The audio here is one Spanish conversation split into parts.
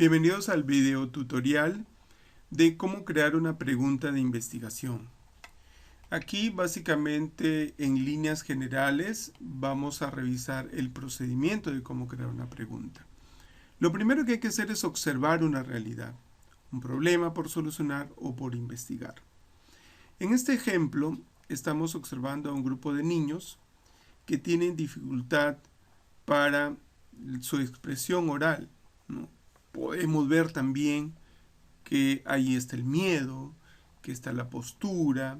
Bienvenidos al video tutorial de cómo crear una pregunta de investigación. Aquí básicamente en líneas generales vamos a revisar el procedimiento de cómo crear una pregunta. Lo primero que hay que hacer es observar una realidad, un problema por solucionar o por investigar. En este ejemplo estamos observando a un grupo de niños que tienen dificultad para su expresión oral, ¿no? Podemos ver también que ahí está el miedo, que está la postura,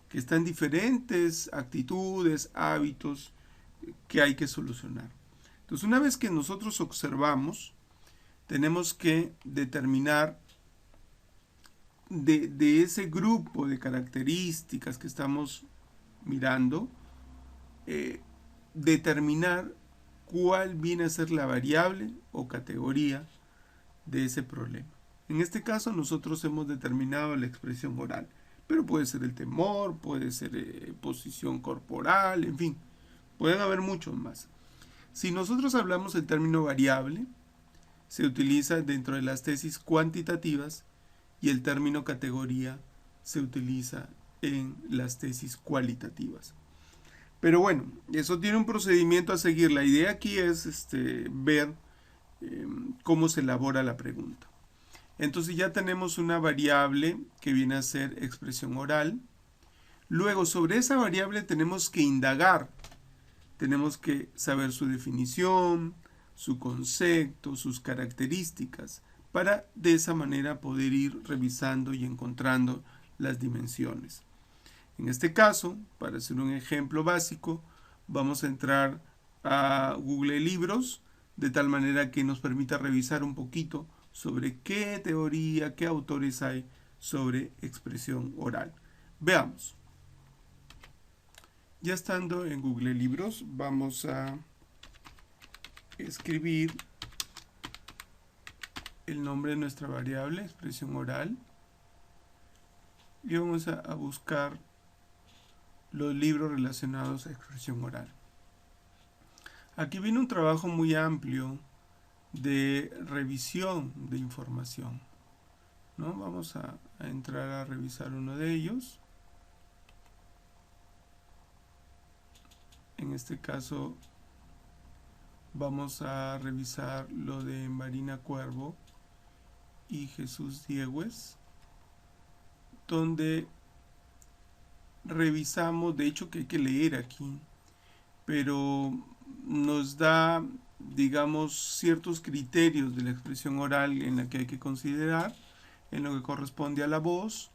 que están diferentes actitudes, hábitos que hay que solucionar. Entonces, una vez que nosotros observamos, tenemos que determinar de ese grupo de características que estamos mirando, determinar cuál viene a ser la variable o categoría de ese problema. En este caso nosotros hemos determinado la expresión oral, pero puede ser el temor, puede ser posición corporal, en fin, pueden haber muchos más. Si nosotros hablamos el término variable, se utiliza dentro de las tesis cuantitativas y el término categoría se utiliza en las tesis cualitativas. Pero bueno, eso tiene un procedimiento a seguir. La idea aquí es ver cómo se elabora la pregunta. Entonces ya tenemos una variable que viene a ser expresión oral. Luego sobre esa variable tenemos que indagar. Tenemos que saber su definición, su concepto, sus características, para de esa manera poder ir revisando y encontrando las dimensiones. En este caso, para hacer un ejemplo básico, vamos a entrar a Google Libros, de tal manera que nos permita revisar un poquito sobre qué teoría, qué autores hay sobre expresión oral. Veamos. Ya estando en Google Libros, vamos a escribir el nombre de nuestra variable, expresión oral, y vamos a buscar los libros relacionados a expresión oral. Aquí viene un trabajo muy amplio de revisión de información, ¿no? Vamos a entrar a revisar uno de ellos. En este caso vamos a revisar lo de Marina Cuervo y Jesús Diegües, donde revisamos, de hecho que hay que leer aquí, pero nos da, digamos, ciertos criterios de la expresión oral en la que hay que considerar, en lo que corresponde a la voz.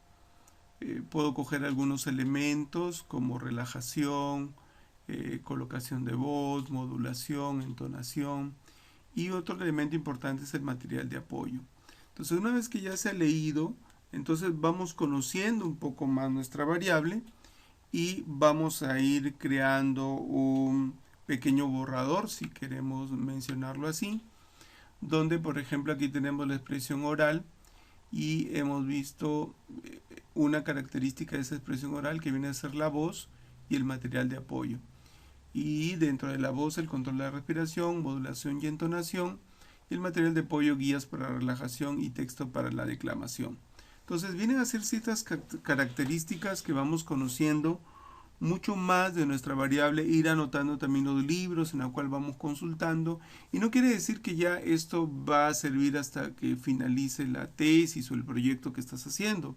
Puedo coger algunos elementos como relajación, colocación de voz, modulación, entonación, y otro elemento importante es el material de apoyo. Entonces, una vez que ya se ha leído, entonces vamos conociendo un poco más nuestra variable y vamos a ir creando un pequeño borrador, si queremos mencionarlo así, donde por ejemplo aquí tenemos la expresión oral y hemos visto una característica de esa expresión oral que viene a ser la voz y el material de apoyo. Y dentro de la voz el control de la respiración, modulación y entonación, y el material de apoyo, guías para la relajación y texto para la declamación. Entonces vienen a ser ciertas características que vamos conociendo mucho más de nuestra variable, ir anotando también los libros en los cuales vamos consultando, y no quiere decir que ya esto va a servir hasta que finalice la tesis o el proyecto que estás haciendo.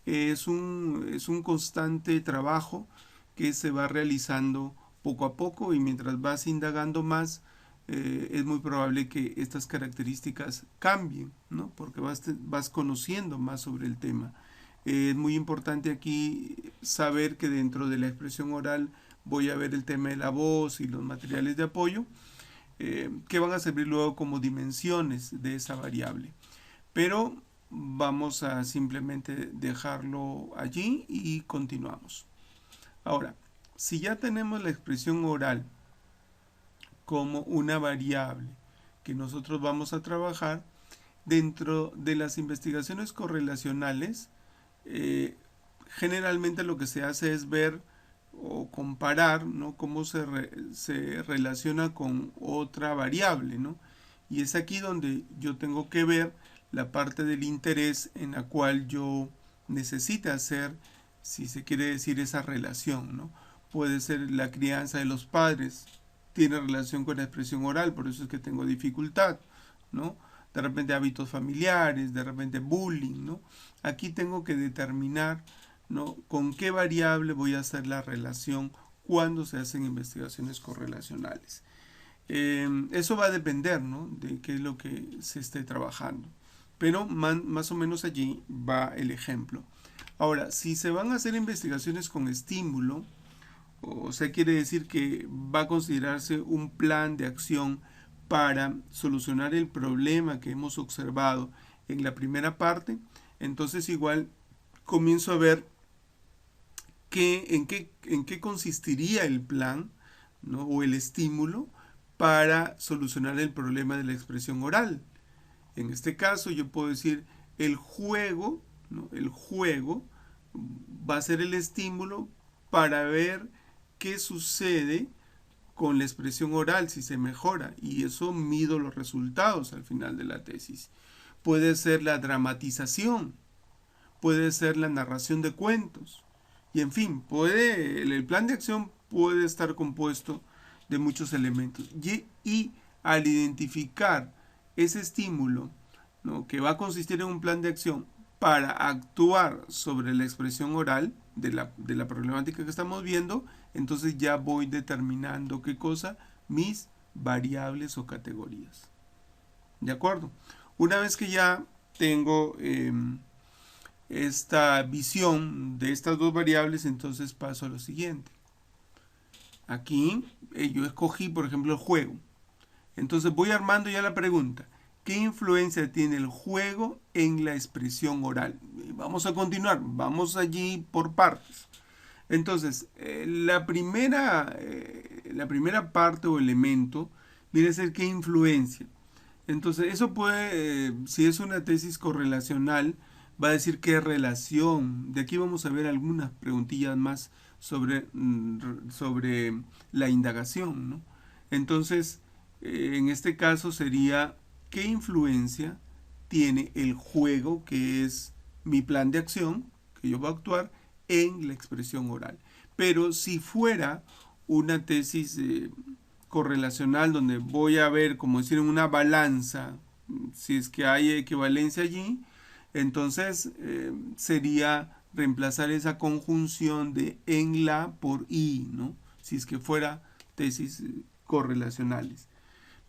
Es un constante trabajo que se va realizando poco a poco, y mientras vas indagando más, es muy probable que estas características cambien, ¿no? Porque vas conociendo más sobre el tema. Es muy importante aquí saber que dentro de la expresión oral voy a ver el tema de la voz y los materiales de apoyo, que van a servir luego como dimensiones de esa variable. Pero vamos a simplemente dejarlo allí y continuamos. Ahora, si ya tenemos la expresión oral como una variable que nosotros vamos a trabajar, dentro de las investigaciones correlacionales, generalmente lo que se hace es ver o comparar, ¿no?, cómo se relaciona con otra variable, ¿no? Y es aquí donde yo tengo que ver la parte del interés en la cual yo necesito hacer, si se quiere decir, esa relación, ¿no? Puede ser la crianza de los padres, tiene relación con la expresión oral, por eso es que tengo dificultad, ¿no? De repente hábitos familiares, de repente bullying, ¿no? Aquí tengo que determinar, ¿no?, con qué variable voy a hacer la relación cuando se hacen investigaciones correlacionales. Eso va a depender, ¿no?, de qué es lo que se esté trabajando. Pero más o menos allí va el ejemplo. Ahora, si se van a hacer investigaciones con estímulo, o sea, quiere decir que va a considerarse un plan de acción para solucionar el problema que hemos observado en la primera parte, entonces igual comienzo a ver en qué consistiría el plan, ¿no?, o el estímulo para solucionar el problema de la expresión oral. En este caso yo puedo decir el juego, ¿no?, el juego va a ser el estímulo para ver qué sucede con la expresión oral, si se mejora, y eso mido los resultados al final de la tesis. Puede ser la dramatización, puede ser la narración de cuentos, y en fin, el plan de acción puede estar compuesto de muchos elementos. Y al identificar ese estímulo, ¿no?, que va a consistir en un plan de acción para actuar sobre la expresión oral de la problemática que estamos viendo, entonces ya voy determinando qué cosa, mis variables o categorías. ¿De acuerdo? Una vez que ya tengo esta visión de estas dos variables, entonces paso a lo siguiente. Aquí yo escogí, por ejemplo, el juego. Entonces voy armando ya la pregunta. ¿Qué influencia tiene el juego en la expresión oral? Vamos a continuar, vamos allí por partes. Entonces, la primera parte o elemento viene a ser qué influencia. Entonces, eso puede, si es una tesis correlacional, va a decir qué relación. De aquí vamos a ver algunas preguntillas más sobre la indagación, ¿no? Entonces, en este caso sería qué influencia tiene el juego, que es mi plan de acción, que yo voy a actuar, en la expresión oral. Pero si fuera una tesis correlacional donde voy a ver, como decir, en una balanza, si es que hay equivalencia allí, entonces sería reemplazar esa conjunción de en la por y, ¿no?, si es que fuera tesis correlacionales.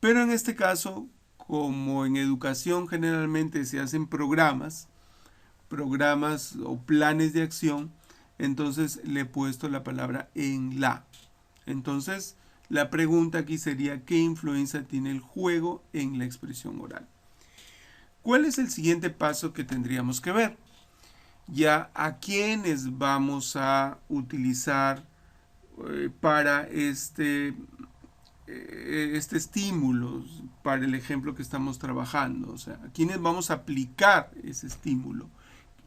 Pero en este caso, como en educación generalmente se hacen programas o planes de acción, entonces le he puesto la palabra en la. Entonces, la pregunta aquí sería, ¿qué influencia tiene el juego en la expresión oral? ¿Cuál es el siguiente paso que tendríamos que ver? Ya a quiénes vamos a utilizar para este estímulo, para el ejemplo que estamos trabajando. O sea, a quiénes vamos a aplicar ese estímulo.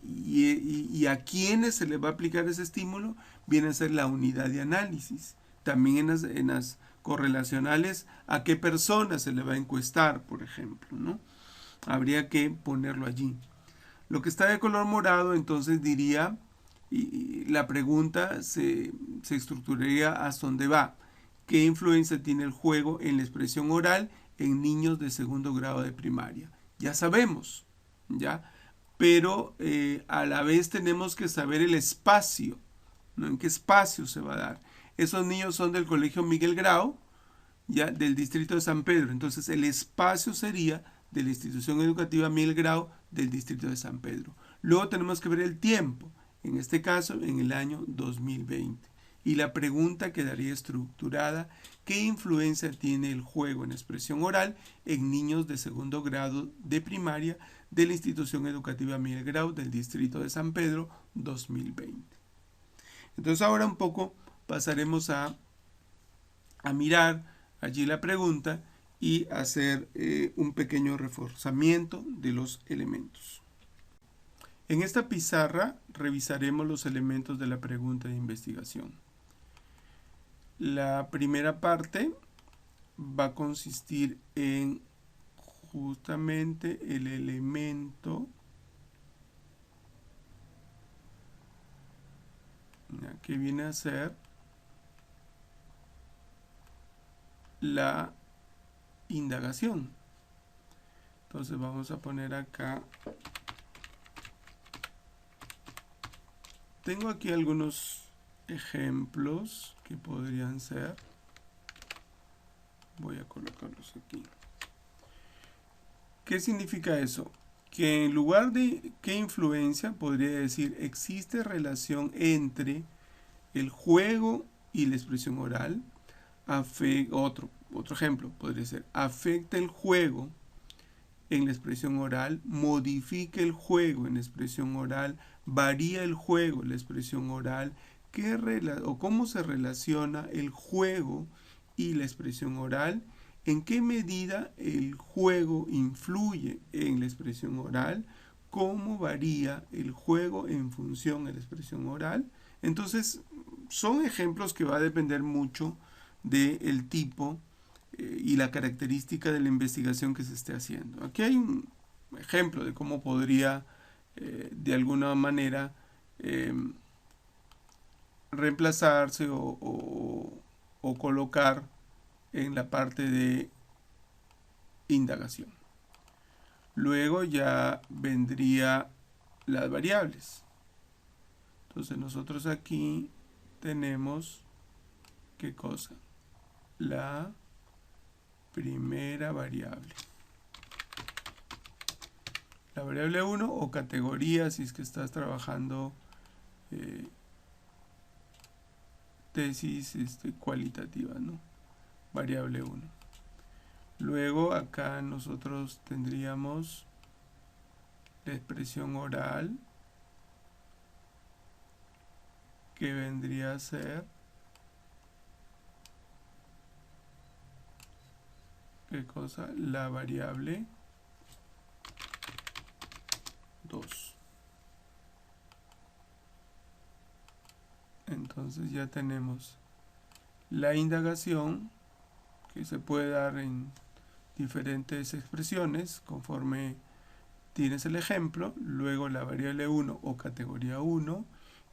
Y a quiénes se le va a aplicar ese estímulo viene a ser la unidad de análisis. También en las correlacionales, a qué personas se le va a encuestar, por ejemplo, ¿no? Habría que ponerlo allí. Lo que está de color morado, entonces diría, y la pregunta se estructuraría hasta dónde va. ¿Qué influencia tiene el juego en la expresión oral en niños de segundo grado de primaria? Ya sabemos, ¿ya? Pero a la vez tenemos que saber el espacio, ¿no?, en qué espacio se va a dar. Esos niños son del Colegio Miguel Grau, ya, del distrito de San Pedro. Entonces el espacio sería de la institución educativa Miguel Grau del distrito de San Pedro. Luego tenemos que ver el tiempo, en este caso en el año 2020. Y la pregunta quedaría estructurada: ¿qué influencia tiene el juego en expresión oral en niños de segundo grado de primaria de la institución educativa Miguel Grau del distrito de San Pedro 2020? Entonces ahora un poco pasaremos a mirar allí la pregunta y hacer un pequeño reforzamiento de los elementos. En esta pizarra revisaremos los elementos de la pregunta de investigación. La primera parte va a consistir en justamente el elemento que viene a ser la indagación. Entonces vamos a poner acá, tengo aquí algunos ejemplos que podrían ser, voy a colocarlos aquí. ¿Qué significa eso? Que en lugar de qué influencia, podría decir existe relación entre el juego y la expresión oral. Otro ejemplo podría ser, afecta el juego en la expresión oral, modifica el juego en la expresión oral, varía el juego en la expresión oral, o cómo se relaciona el juego y la expresión oral, en qué medida el juego influye en la expresión oral, cómo varía el juego en función de la expresión oral. Entonces, son ejemplos que va a depender mucho del tipo y la característica de la investigación que se esté haciendo. Aquí hay un ejemplo de cómo podría de alguna manera reemplazarse o colocar en la parte de indagación. Luego ya vendría las variables. Entonces nosotros aquí tenemos, ¿qué cosa? La primera variable. La variable 1 o categoría si es que estás trabajando tesis cualitativa, ¿no? Variable 1. Luego acá nosotros tendríamos la expresión oral, que vendría a ser ¿qué cosa? La variable 2. Entonces ya tenemos la indagación, que se puede dar en diferentes expresiones conforme tienes el ejemplo, luego la variable 1 o categoría 1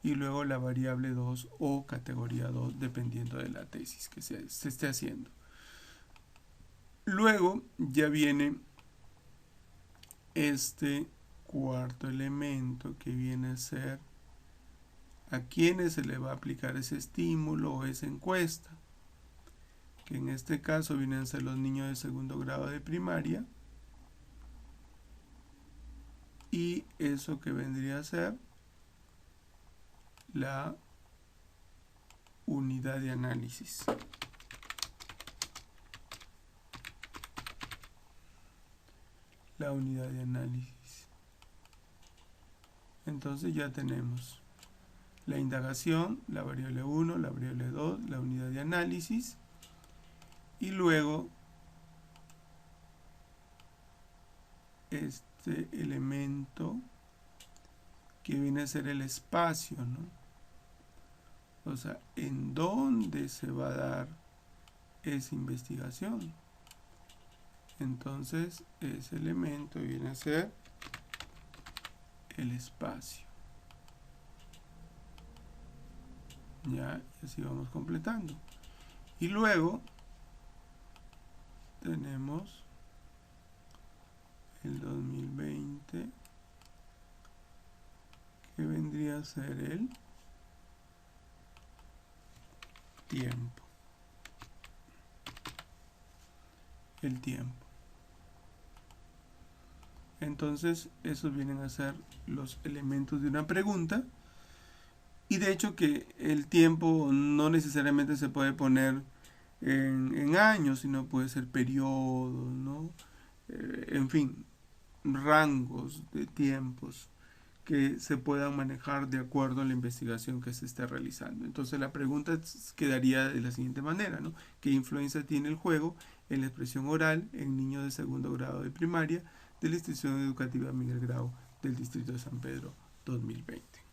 y luego la variable 2 o categoría 2 dependiendo de la tesis que se esté haciendo. Luego ya viene este cuarto elemento que viene a ser a quiénes se le va a aplicar ese estímulo o esa encuesta, que en este caso vienen a ser los niños de segundo grado de primaria, y eso que vendría a ser la unidad de análisis. La unidad de análisis. Entonces ya tenemos la indagación, la variable 1, la variable 2, la unidad de análisis, y luego este elemento que viene a ser el espacio, ¿no? O sea, ¿en dónde se va a dar esa investigación? Entonces, ese elemento viene a ser el espacio. Ya, y así vamos completando. Y luego tenemos el 2020, que vendría a ser el tiempo. El tiempo. Entonces, esos vienen a ser los elementos de una pregunta. Y de hecho que el tiempo no necesariamente se puede poner en años, sino puede ser periodos, ¿no? En fin, rangos de tiempos que se puedan manejar de acuerdo a la investigación que se esté realizando. Entonces la pregunta quedaría de la siguiente manera, ¿no? ¿Qué influencia tiene el juego en la expresión oral en niños de segundo grado de primaria de la institución educativa Miguel Grau del distrito de San Pedro 2020?